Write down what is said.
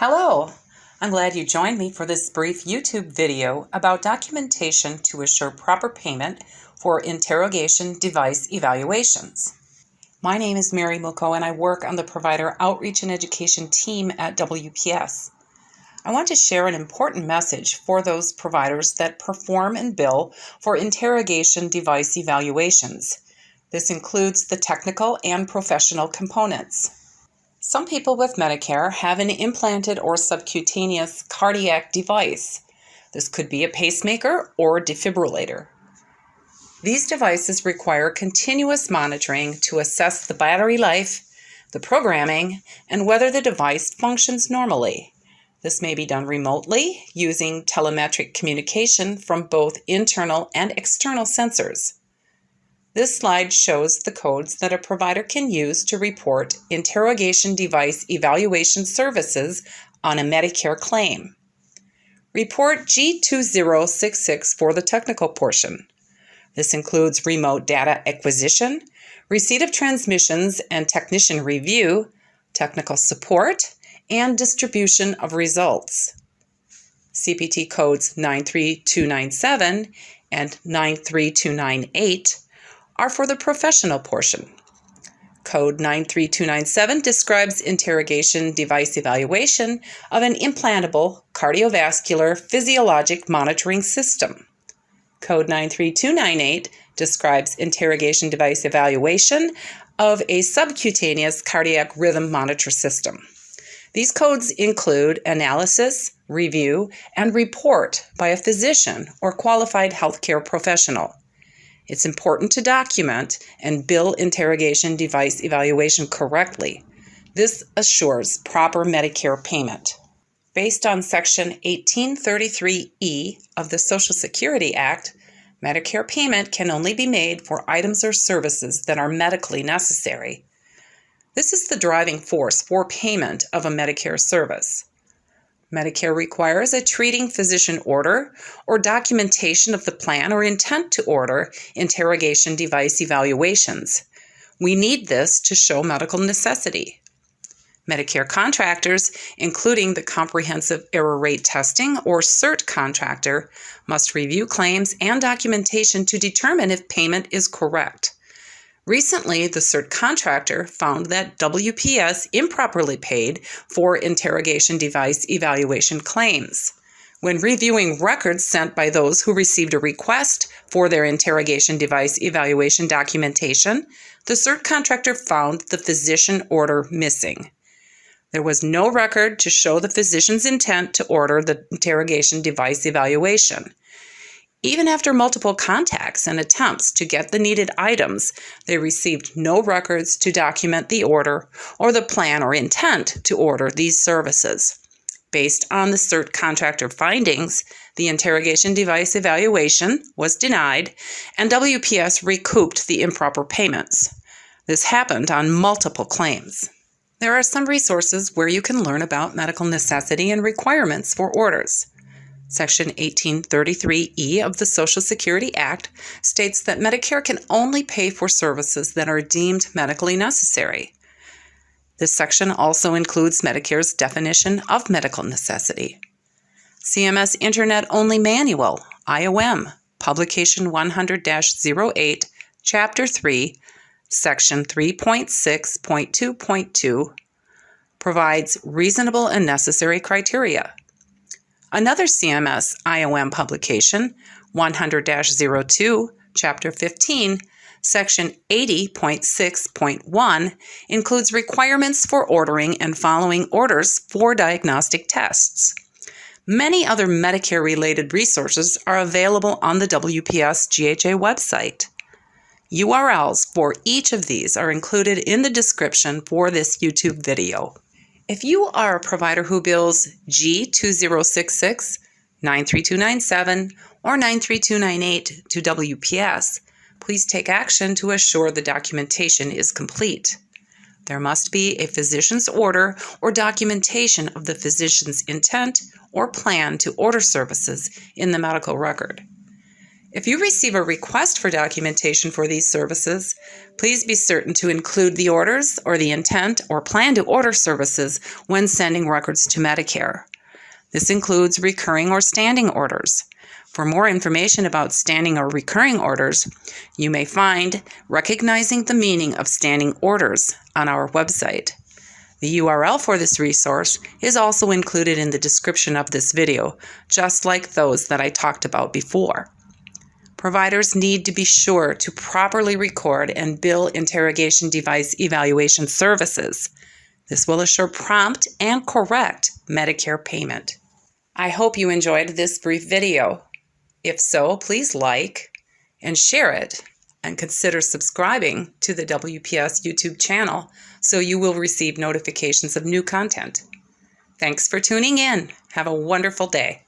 Hello! I'm glad you joined me for this brief YouTube video about documentation to assure proper payment for interrogation device evaluations. My name is Mary Muko and I work on the Provider Outreach and Education team at WPS. I want to share an important message for those providers that perform and bill for interrogation device evaluations. This includes the technical and professional components. Some people with Medicare have an implanted or subcutaneous cardiac device. This could be a pacemaker or defibrillator. These devices require continuous monitoring to assess the battery life, the programming, and whether the device functions normally. This may be done remotely using telemetric communication from both internal and external sensors. This slide shows the codes that a provider can use to report interrogation device evaluation services on a Medicare claim. Report G2066 for the technical portion. This includes remote data acquisition, receipt of transmissions and technician review, technical support, and distribution of results. CPT codes 93297 and 93298 are for the professional portion. Code 93297 describes interrogation device evaluation of an implantable cardiovascular physiologic monitoring system. Code 93298 describes interrogation device evaluation of a subcutaneous cardiac rhythm monitor system. These codes include analysis, review, and report by a physician or qualified healthcare professional. It's important to document and bill interrogation device evaluation correctly. This assures proper Medicare payment. Based on Section 1833E of the Social Security Act, Medicare payment can only be made for items or services that are medically necessary. This is the driving force for payment of a Medicare service. Medicare requires a treating physician order or documentation of the plan or intent to order interrogation device evaluations. We need this to show medical necessity. Medicare contractors, including the Comprehensive Error Rate Testing or CERT contractor, must review claims and documentation to determine if payment is correct. Recently, the CERT contractor found that WPS improperly paid for interrogation device evaluation claims. When reviewing records sent by those who received a request for their interrogation device evaluation documentation, the CERT contractor found the physician order missing. There was no record to show the physician's intent to order the interrogation device evaluation. Even after multiple contacts and attempts to get the needed items, they received no records to document the order or the plan or intent to order these services. Based on the CERT contractor findings, the interrogation device evaluation was denied and WPS recouped the improper payments. This happened on multiple claims. There are some resources where you can learn about medical necessity and requirements for orders. Section 1833E of the Social Security Act states that Medicare can only pay for services that are deemed medically necessary. This section also includes Medicare's definition of medical necessity. CMS Internet-Only Manual, IOM, Publication 100-08, Chapter 3, Section 3.6.2.2, provides reasonable and necessary criteria. Another CMS IOM publication, 100-02, Chapter 15, Section 80.6.1, includes requirements for ordering and following orders for diagnostic tests. Many other Medicare-related resources are available on the WPS GHA website. URLs for each of these are included in the description for this YouTube video. If you are a provider who bills G2066, 93297, or 93298 to WPS, please take action to assure the documentation is complete. There must be a physician's order or documentation of the physician's intent or plan to order services in the medical record. If you receive a request for documentation for these services, please be certain to include the orders or the intent or plan to order services when sending records to Medicare. This includes recurring or standing orders. For more information about standing or recurring orders, you may find Recognizing the Meaning of Standing Orders on our website. The URL for this resource is also included in the description of this video, just like those that I talked about before. Providers need to be sure to properly record and bill interrogation device evaluation services. This will assure prompt and correct Medicare payment. I hope you enjoyed this brief video. If so, please like and share it, and consider subscribing to the WPS YouTube channel so you will receive notifications of new content. Thanks for tuning in. Have a wonderful day.